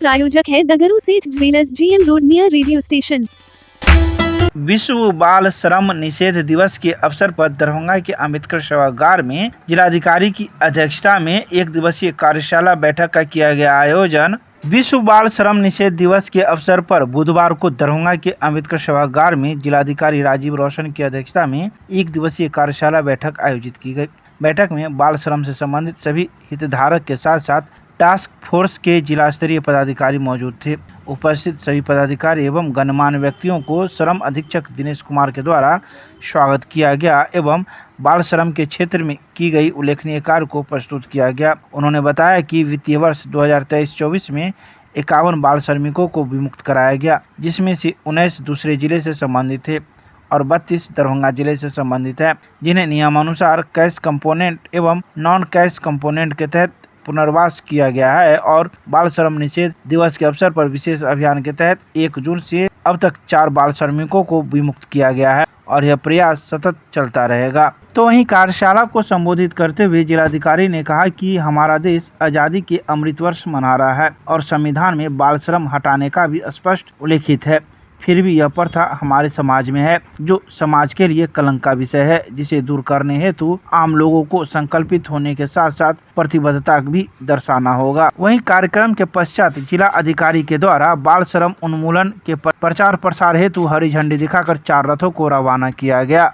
प्रायोजक है द गुरु सेठ jewellers, GM road near radio station. विश्व बाल श्रम निषेध दिवस के अवसर पर दरभंगा के अम्बेडकर सभागार में जिलाधिकारी की अध्यक्षता में एक दिवसीय कार्यशाला बैठक का किया गया आयोजन। विश्व बाल श्रम निषेध दिवस के अवसर पर बुधवार को दरभंगा के अम्बेडकर सभागार में जिलाधिकारी राजीव रोशन की अध्यक्षता में एक दिवसीय कार्यशाला बैठक आयोजित की गई। बैठक में बाल श्रम से संबंधित सभी हितधारक के साथ साथ टास्क फोर्स के जिला स्तरीय पदाधिकारी मौजूद थे। उपस्थित सभी पदाधिकारी एवं गणमान्य व्यक्तियों को श्रम अधीक्षक दिनेश कुमार के द्वारा स्वागत किया गया एवं बाल श्रम के क्षेत्र में की गई उल्लेखनीय कार्य को प्रस्तुत किया गया। उन्होंने बताया कि वित्तीय वर्ष 2023-24 में 51 बाल श्रमिकों को विमुक्त कराया गया, जिसमें से 19 दूसरे जिले से संबंधित थे और 32 दरभंगा जिले से संबंधित है, जिन्हें नियमानुसार कैश कंपोनेंट एवं नॉन कैश कंपोनेंट के तहत पुनर्वास किया गया है। और बाल श्रम निषेध दिवस के अवसर पर विशेष अभियान के तहत 1 जून से अब तक 4 बाल श्रमिकों को विमुक्त किया गया है और यह प्रयास सतत चलता रहेगा। तो वहीं कार्यशाला को संबोधित करते हुए जिलाधिकारी ने कहा कि हमारा देश आज़ादी के अमृत वर्ष मना रहा है और संविधान में बाल श्रम हटाने का भी स्पष्ट उल्लेखित है। फिर भी यह प्रथा हमारे समाज में है, जो समाज के लिए कलंक का विषय है, जिसे दूर करने हेतु आम लोगों को संकल्पित होने के साथ साथ प्रतिबद्धता भी दर्शाना होगा। वहीं कार्यक्रम के पश्चात जिला अधिकारी के द्वारा बाल श्रम उन्मूलन के प्रचार प्रसार हेतु हरी झंडी दिखाकर 4 रथों को रवाना किया गया।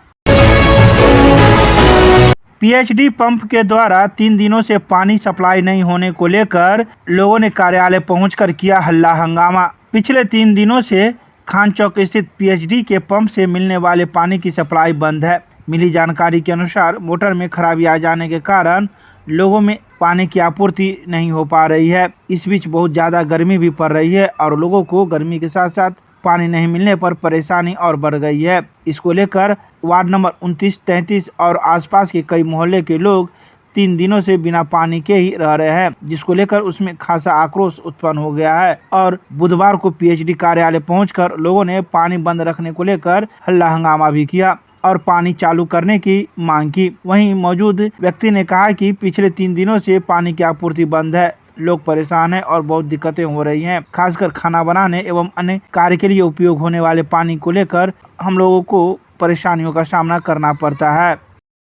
पीएचडी पंप के द्वारा 3 दिनों से पानी सप्लाई नहीं होने को लेकर लोगों ने कार्यालय पहुंचकर किया हल्ला हंगामा। पिछले 3 दिनों से खान चौक स्थित पीएचडी के पंप से मिलने वाले पानी की सप्लाई बंद है। मिली जानकारी के अनुसार मोटर में खराबी आ जाने के कारण लोगों में पानी की आपूर्ति नहीं हो पा रही है। इस बीच बहुत ज़्यादा गर्मी भी पड़ रही है और लोगों को गर्मी के साथ साथ पानी नहीं मिलने पर परेशानी और बढ़ गई है। इसको लेकर वार्ड नंबर 29, 33 और आसपास के कई मोहल्ले के लोग 3 दिनों से बिना पानी के ही रह रहे हैं, जिसको लेकर उसमें खासा आक्रोश उत्पन्न हो गया है। और बुधवार को पीएचडी कार्यालय पहुंचकर लोगों ने पानी बंद रखने को लेकर हल्ला हंगामा भी किया और पानी चालू करने की मांग की। वहीं मौजूद व्यक्ति ने कहा कि पिछले 3 दिनों से पानी की आपूर्ति बंद है, लोग परेशान हैं और बहुत दिक्कतें हो रही हैं। खासकर खाना बनाने एवं अन्य कार्य के लिए उपयोग होने वाले पानी को लेकर हम लोगों को परेशानियों का सामना करना पड़ता है।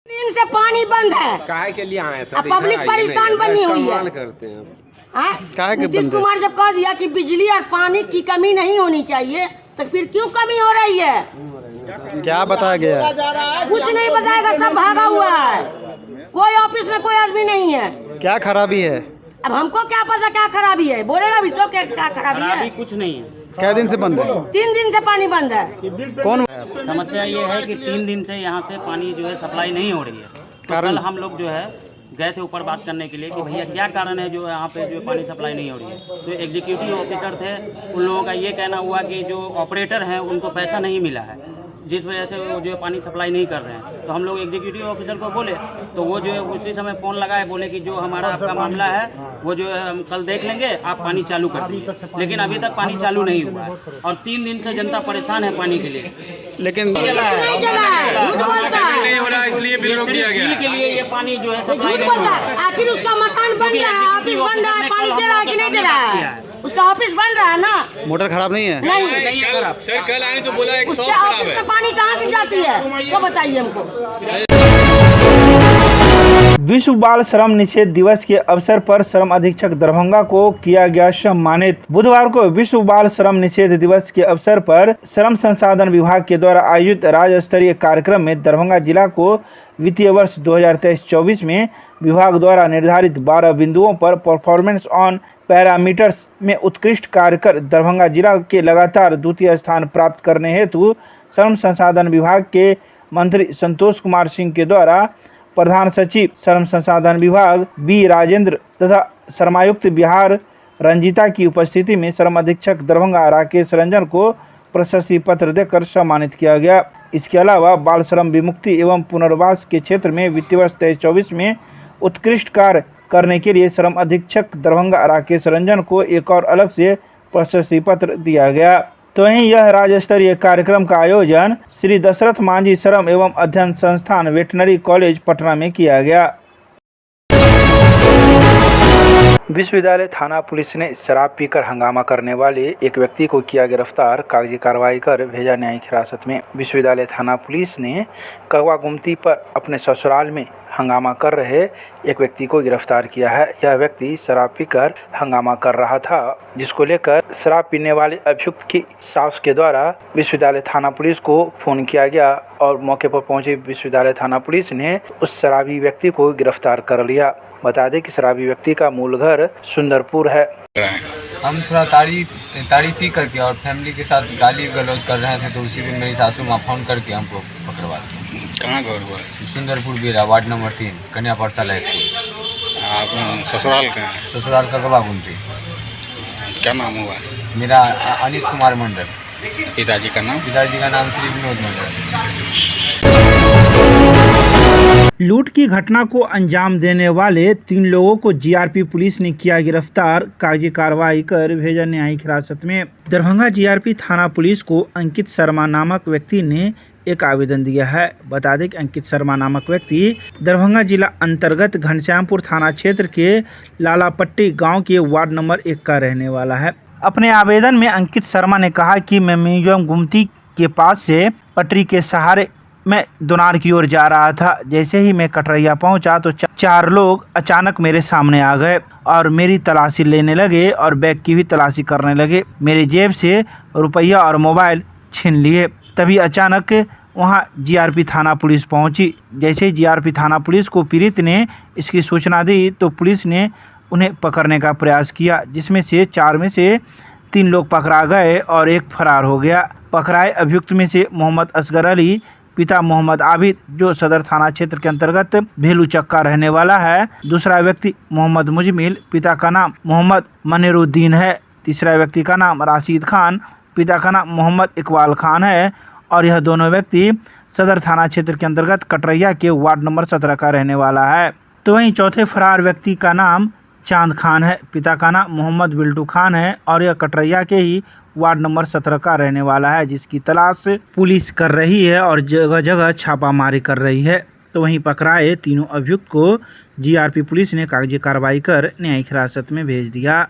दिन से पानी बंद है, काहे के लिए आए अब पब्लिक परेशान बनी हुई है। करते हैं नीतीश कुमार जब कह दिया कि बिजली और पानी की कमी नहीं होनी चाहिए, तो फिर क्यों कमी हो रही है? क्या बताया गया? कुछ नहीं बताएगा, सब भागा हुआ है। कोई ऑफिस में कोई आदमी नहीं है। क्या खराबी है? अब हमको क्या पता क्या खराबी है, बोलेगा भी तो क्या खराबी है? कुछ नहीं है। क्या दिन से बंद है? 3 दिन से पानी बंद है। कौन समस्या ये है कि 3 दिन से यहाँ से पानी जो है सप्लाई नहीं हो रही है। तो कल हम लोग जो है गए थे ऊपर बात करने के लिए कि भैया क्या कारण है जो यहाँ पे जो पानी सप्लाई नहीं हो रही है। तो एग्जीक्यूटिव ऑफिसर थे, उन लोगों का ये कहना हुआ कि जो ऑपरेटर हैं उनको पैसा नहीं मिला है, जिस वजह से वो जो है पानी सप्लाई नहीं कर रहे हैं। तो हम लोग एग्जीक्यूटिव ऑफिसर को बोले तो वो जो है उसी समय फ़ोन लगाए, बोले कि जो हमारा आपका मामला है वो जो है हम कल देख लेंगे, आप पानी चालू कर दीजिए। लेकिन अभी तक पानी चालू नहीं हुआ है और 3 दिन से जनता परेशान है पानी के लिए। लेकिन नहीं चला है, हो रहा है, इसलिए बिल रोक दिया गया। बिल के लिए ये पानी जो है सप्लाई झूठ नहीं हो बोलता रहा है। है। आखिर उसका मकान बन रहा है, ऑफिस बन रहा है, पानी दे रहा है कि नहीं दे रहा है? उसका ऑफिस बन रहा है ना। मोटर खराब नहीं है? नहीं, सर कल आए तो बोला एक उसके ऑफिस में पानी कहाँ से जाती है, तो बताइए हमको। विश्व बाल श्रम निषेध दिवस के अवसर पर श्रम अधीक्षक दरभंगा को किया गया सम्मानित। बुधवार को विश्व बाल श्रम निषेध दिवस के अवसर पर श्रम संसाधन विभाग के द्वारा आयोजित राज्य स्तरीय कार्यक्रम में दरभंगा जिला को वित्तीय वर्ष 2023-24 में विभाग द्वारा निर्धारित 12 बिंदुओं पर परफॉर्मेंस ऑन पैरामीटर्स में उत्कृष्ट कार्य कर दरभंगा जिला के लगातार द्वितीय स्थान प्राप्त करने हेतु श्रम संसाधन विभाग के मंत्री संतोष कुमार सिंह के द्वारा प्रधान सचिव श्रम संसाधन विभाग बी राजेंद्र तथा श्रमायुक्त बिहार रंजीता की उपस्थिति में श्रम अधीक्षक दरभंगा राकेश रंजन को प्रशस्ति पत्र देकर सम्मानित किया गया। इसके अलावा बाल श्रम विमुक्ति एवं पुनर्वास के क्षेत्र में वित्तीय वर्ष 23-24 में उत्कृष्ट कार्य करने के लिए श्रम अधीक्षक दरभंगा राकेश रंजन को एक और अलग से प्रशस्ति पत्र दिया गया। तो वहीं यह राज्य स्तरीय कार्यक्रम का आयोजन श्री दशरथ मांझी श्रम एवं अध्ययन संस्थान वेटनरी कॉलेज पटना में किया गया। विश्वविद्यालय थाना पुलिस ने शराब पीकर हंगामा करने वाले एक व्यक्ति को किया गिरफ्तार, कागजी कार्रवाई कर भेजा न्यायिक हिरासत में। विश्वविद्यालय थाना पुलिस ने कगवा गुमती पर अपने ससुराल में हंगामा कर रहे एक व्यक्ति को गिरफ्तार किया है। यह व्यक्ति शराब पीकर हंगामा कर रहा था, जिसको लेकर शराब पीने वाले अभियुक्त की सास के द्वारा विश्वविद्यालय थाना पुलिस को फोन किया गया और मौके पर पहुंची विश्वविद्यालय थाना पुलिस ने उस शराबी व्यक्ति को गिरफ्तार कर लिया। बता दें कि शराबी व्यक्ति का मूल घर सुंदरपुर है। हम थोड़ा ताड़ी पी करके और फैमिली के साथ गाली गलौज कर रहे थे, तो उसी दिन मेरी सासू माँ फोन करके हमको पकड़वा दी। कहाँ घर हुआ? सुंदरपुर बेरा, वार्ड नंबर 3, कन्या पाठशाला स्कूल। आप ससुराल कहाँ है? ससुराल कगवा गुमती। क्या नाम हुआ? मेरा अनिश कुमार मंडल। पिताजी का नाम? पिताजी का नाम श्री विनोद मंडल। लूट की घटना को अंजाम देने वाले 3 लोगों को जीआरपी पुलिस ने किया गिरफ्तार, कागजी कार्रवाई कर भेजा न्यायिक हिरासत में। दरभंगा जीआरपी थाना पुलिस को अंकित शर्मा नामक व्यक्ति ने एक आवेदन दिया है। बता दें कि अंकित शर्मा नामक व्यक्ति दरभंगा जिला अंतर्गत घनश्यामपुर थाना क्षेत्र के लालापट्टी गांव के वार्ड नंबर 1 का रहने वाला है। अपने आवेदन में अंकित शर्मा ने कहा कि मैं म्यूजियम गुमती के पास से पटरी के सहारे मैं दोनार की ओर जा रहा था। जैसे ही मैं कटरैया पहुंचा तो 4 लोग अचानक मेरे सामने आ गए और मेरी तलाशी लेने लगे और बैग की भी तलाशी करने लगे। मेरे जेब से रुपया और मोबाइल छीन लिए। तभी अचानक वहां जीआरपी थाना पुलिस पहुंची। जैसे ही जीआरपी थाना पुलिस को पीड़ित ने इसकी सूचना दी तो पुलिस ने उन्हें पकड़ने का प्रयास किया, जिसमें से 4 में से 3 लोग पकड़ा गए और एक फरार हो गया। पकड़ाए अभियुक्त में से मोहम्मद असगर अली पिता मोहम्मद आबिद, जो सदर थाना क्षेत्र के अंतर्गत भेलू चक्का रहने वाला है। दूसरा व्यक्ति मोहम्मद मुजमिल, पिता का नाम मोहम्मद मनीरुद्दीन है। तीसरा व्यक्ति का नाम राशिद खान, पिता का नाम मोहम्मद इकबाल खान है। और यह दोनों व्यक्ति सदर थाना क्षेत्र के अंतर्गत कटरैया के वार्ड नंबर 17 का रहने वाला है। तो वहीं चौथे फरार व्यक्ति का नाम चांद खान है, पिता का नाम मोहम्मद बिल्टू खान है और यह कटरैया के ही वार्ड नंबर 17 का रहने वाला है, जिसकी तलाश पुलिस कर रही है और जगह जगह छापामारी कर रही है। तो वहीं पकड़ाए तीनों अभियुक्त को जीआरपी पुलिस ने कागजी कार्रवाई कर न्यायिक हिरासत में भेज दिया।